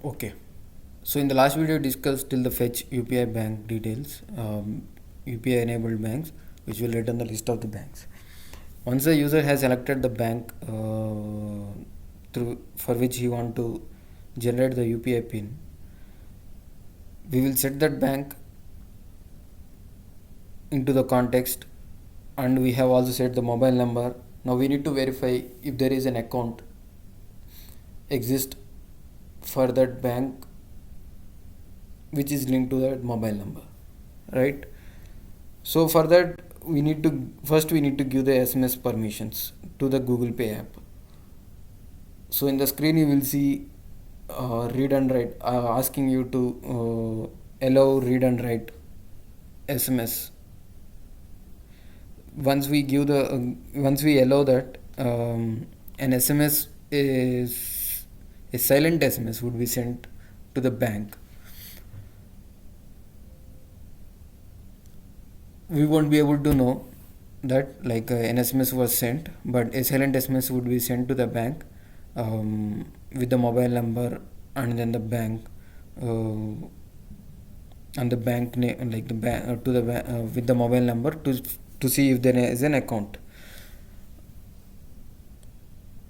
Okay. So in the last video discussed till the fetch UPI bank details, UPI enabled banks, which will return the list of the banks. Once the user has selected the bank through for which he want to generate the UPI pin, we will set that bank into the context, and we have also set the mobile number. Now we need to verify if there is an account exist for that bank which is linked to that mobile number, right? So for that we need to give the SMS permissions to the Google Pay app. So in the screen you will see read and write, asking you to allow read and write SMS. Once we allow that, an SMS is a silent SMS would be sent to the bank. We won't be able to know that an SMS was sent, but a silent SMS would be sent to the bank with the mobile number and then the bank and the bank name, like the bank to the with the mobile number to see if there is an account.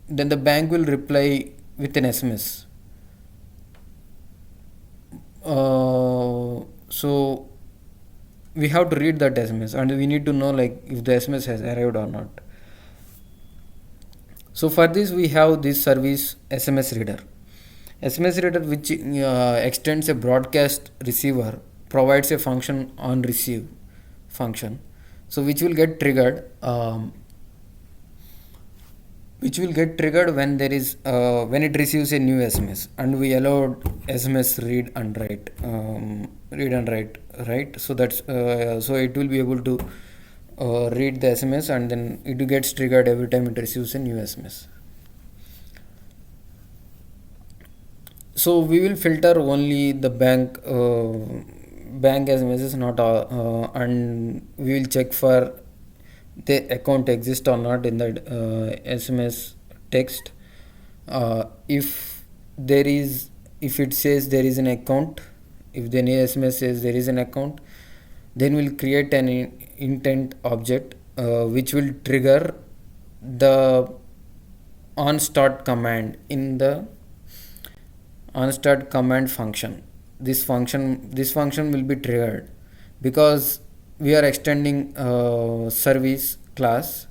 Then the bank will reply with an SMS. So we have to read that SMS and we need to know if the SMS has arrived or not. So for this we have this service SMS reader. SMS reader, which extends a broadcast receiver, provides a function on receive function, so which will get triggered when there is when it receives a new SMS, and we allowed SMS read and write, right? So that's so it will be able to read the SMS, and then it gets triggered every time it receives a new SMS. So we will filter only the bank SMSs, not and we will check for the account exists or not in that SMS text. If it says there is an account, if the new SMS says there is an account, then we'll create an intent object which will trigger the onStart command in the onStart command function. This function will be triggered because we are extending service class,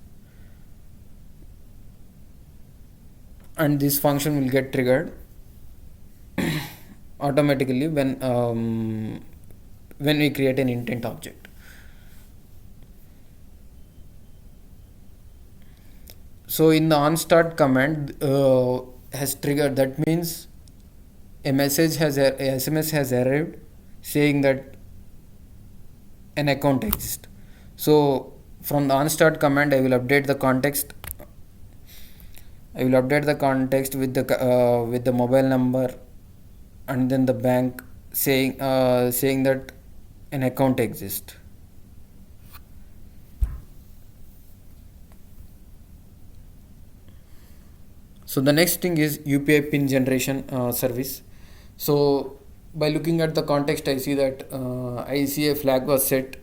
and this function will get triggered automatically when we create an intent object. So in the onStart command has triggered, that means a SMS has arrived saying that an account exists. So from the onStart command I will update the context. with the mobile number and then the bank saying that an account exists. So the next thing is UPI pin generation service. So by looking at the context, I see that a flag was set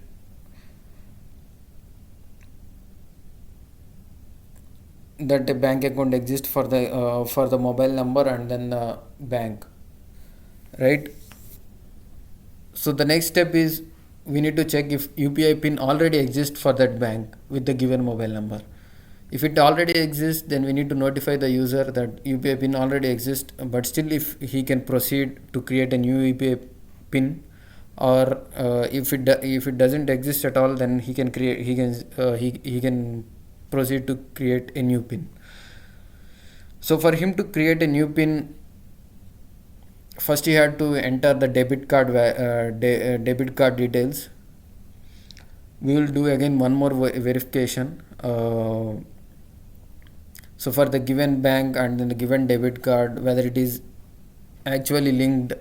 that a bank account exists for the mobile number and then the bank, right? So the next step is we need to check if UPI pin already exists for that bank with the given mobile number. If it already exists, then we need to notify the user that UPI pin already exists, but still if he can proceed to create a new UPI pin, or if it doesn't exist at all, then he can proceed to create a new pin. So for him to create a new pin, first he had to enter the debit card details. We will do again one more verification. So for the given bank and then the given debit card, whether it is actually linked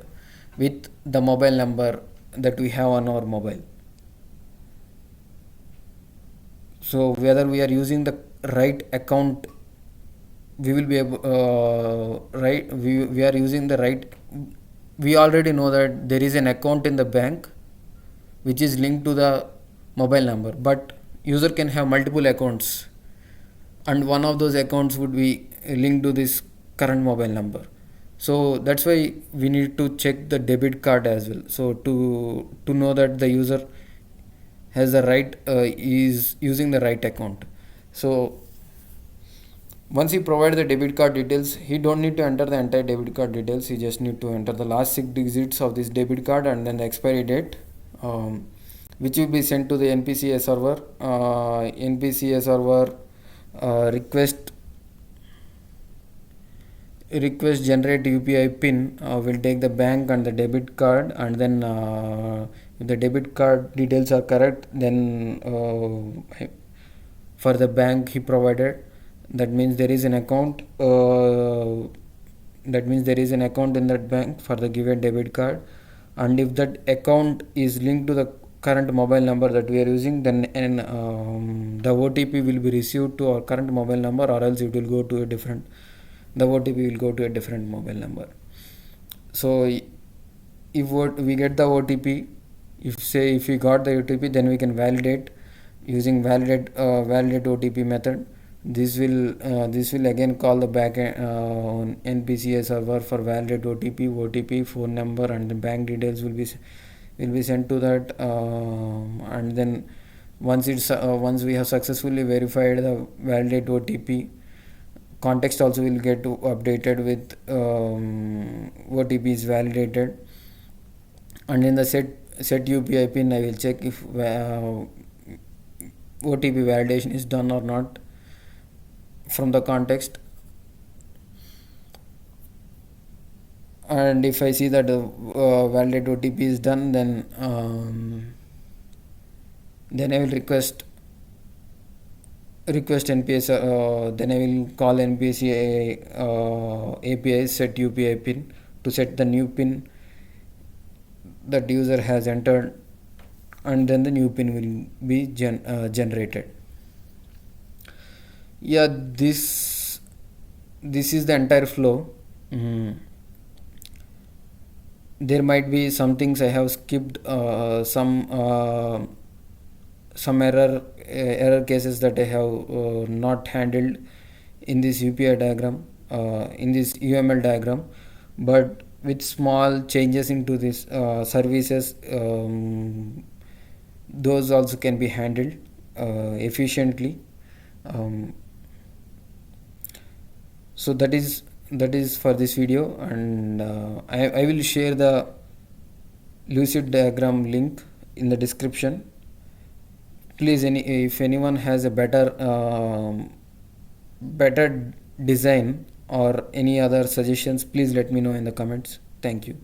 with the mobile number that we have on our mobile. So whether we are using the right account, we will be able we are using the right we already know that there is an account in the bank which is linked to the mobile number, but user can have multiple accounts, and one of those accounts would be linked to this current mobile number. So that's why we need to check the debit card as well, so to know that the user has the right is using the right account. So once he provide the debit card details, he don't need to enter the entire debit card details. He just need to enter the last 6 digits of this debit card and then the expiry date, which will be sent to the NPCI server. NPCI server request generate UPI pin will take the bank and the debit card, and then if the debit card details are correct, then for the bank he provided, that means there is an account in that bank for the given debit card. And if that account is linked to the current mobile number that we are using, then the OTP will be received to our current mobile number, or else it will go to the OTP will go to a different mobile number. So if we get the OTP, if we got the OTP, then we can validate using validate OTP method. This will again call the back NPCI server for validate OTP, phone number, and the bank details will be sent to that, and then once we have successfully verified the validate OTP, context also will get updated with OTP is validated. And in the set UPI pin, I will check if OTP validation is done or not from the context. And if I see that validate OTP is done, then I will request NPS, then I will call NPCI APIs set UPI pin to set the new pin that user has entered, and then the new pin will be generated. Yeah, this is the entire flow. There might be some things I have skipped, some error cases that I have not handled in this UPI diagram, in this UML diagram, but with small changes into this services, those also can be handled efficiently. So that is for this video, and I will share the Lucid diagram link in the description. Please, if anyone has a better design or any other suggestions, please let me know in the comments. Thank you.